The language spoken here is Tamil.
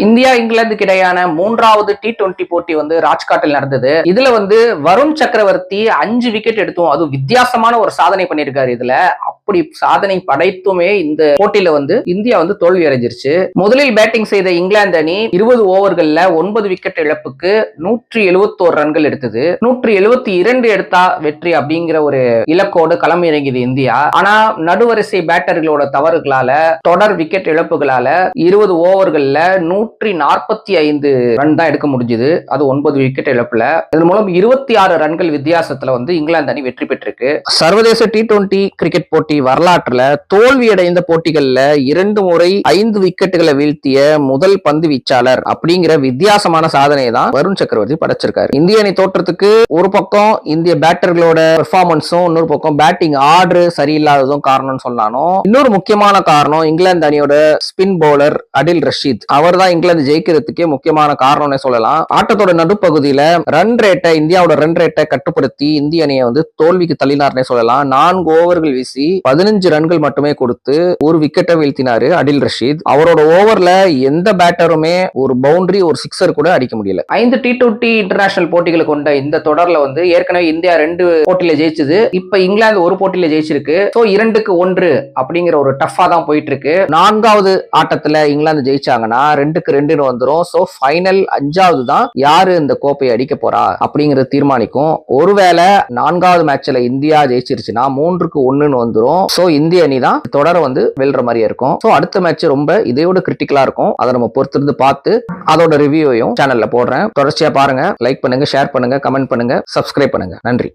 இந்தியா இங்கிலாந்துக்கு இடையான 3வது T20 போட்டி ராஜ்காட்டில் நடந்தது. இதுல வருண் சக்கரவர்த்தி 5 விக்கெட் எடுத்தோம். அது வித்தியாசமான ஒரு சாதனை பண்ணிருக்காரு. இதுல அப்படி சாதனை படைத்துமே இந்த போட்டியில இந்தியா தோல்வி அடைஞ்சிருச்சு. முதலில் பேட்டிங் செய்த இங்கிலாந்து அணி 20 ஓவர்கள்ல 9 விக்கெட் இழப்புக்கு 171 ரன்கள் எடுத்தது. 172 எடுத்தா வெற்றி அப்படிங்கிற ஒரு இலக்கோடு களம் இறங்கியது இந்தியா. ஆனா நடுவரிசை பேட்டர்களோட தவறுகளால, தொடர் விக்கெட் இழப்புகளால 20 ஓவர்கள்ல 145 ரன் தான் எடுக்க முடிஞ்சது. அது 9 விக்கெட் இழப்புல. இதன் மூலம் 26 ரன்கள் வித்தியாசத்துல இங்கிலாந்து அணி வெற்றி பெற்றிருக்கு. சர்வதேச T20 கிரிக்கெட் போட்டி வரலாற்றுல தோல்வி அடைந்த போட்டிகள்ல 2 முறை 5 விக்கெட்டுகளை வீழ்த்திய முதல் பந்து வீச்சாளர் அப்படிங்கிற வித்தியாசமான சாதனையை தான் வருண் சக்கரவர்த்தி படைச்சிருக்காரு. இந்திய அணி தோற்றத்துக்கு ஒரு பக்கம் இந்திய பேட்டர்களோட பெர்ஃபார்மன்ஸும், இன்னொரு பக்கம் பேட்டிங் ஆர்டர் சரியில்லாததும் காரணம் சொல்லணும். இன்னொரு முக்கியமான காரணம் இங்கிலாந்து அணியோட ஸ்பின் பவுலர் அடில் ரஷீத். அவர் தான் இங்கிலாந்து ஜெயிக்கிறதுக்கே முக்கியமான காரணம்னு சொல்லலாம். ஆட்டத்தோட நடுப்பகுதியில இந்தியாவோட ரன் ரேட்டை கட்டுப்படுத்தி இந்திய அணியை தோல்விக்கு தள்ளினார்னே சொல்லலாம். 4 ஓவர்கள் வீசி 15 ரன்கள் மட்டுமே கொடுத்து ஒரு விக்கெட்டை வீழ்த்தினாரு அடில் ரஷீத். அவரோட ஓவர்ல எந்த பேட்டருமே ஒரு பவுண்டரி, ஒரு சிக்ஸர் கூட அடிக்க முடியல. 5 T20 இன்டர்நேஷனல் போட்டிகளை கொண்ட இந்த தொடர்ல ஏற்கனவே இந்தியா 2 போட்டியில ஜெயிச்சது. இப்ப இங்கிலாந்து ஒரு போட்டியில ஜெயிச்சிருக்கு. 2-1 அப்படிங்கிற ஒரு டஃபா தான் போயிட்டு இருக்கு. 4வது ஆட்டத்துல இங்கிலாந்து ஜெயிச்சாங்கன்னா 2-2 வந்துரும். சோ ஃபைனல் 5வது தான் யாரு இந்த கோப்பையை அடிக்க போறா அப்படிங்கறது தீர்மானிக்கும். ஒருவேளை 4வது மேட்ச்ல இந்தியா ஜெயிச்சிருச்சுன்னா 3-1 வந்துரும். சோ இந்திய அணி தான் தொடர வெல்ற மாதிரி இருக்கும். சோ அடுத்த மேட்ச் ரொம்ப இதையோட கிரிட்டிக்கலா இருக்கும். அதை நம்ம பொறுத்திருந்து பார்த்து அதோட ரிவ்யூவையும் சேனல்ல போடுறேன். தொடர்ச்சியா பாருங்க. லைக் பண்ணுங்க, ஷேர் பண்ணுங்க, கமெண்ட் பண்ணுங்க, சப்ஸ்கிரைப் பண்ணுங்க. நன்றி.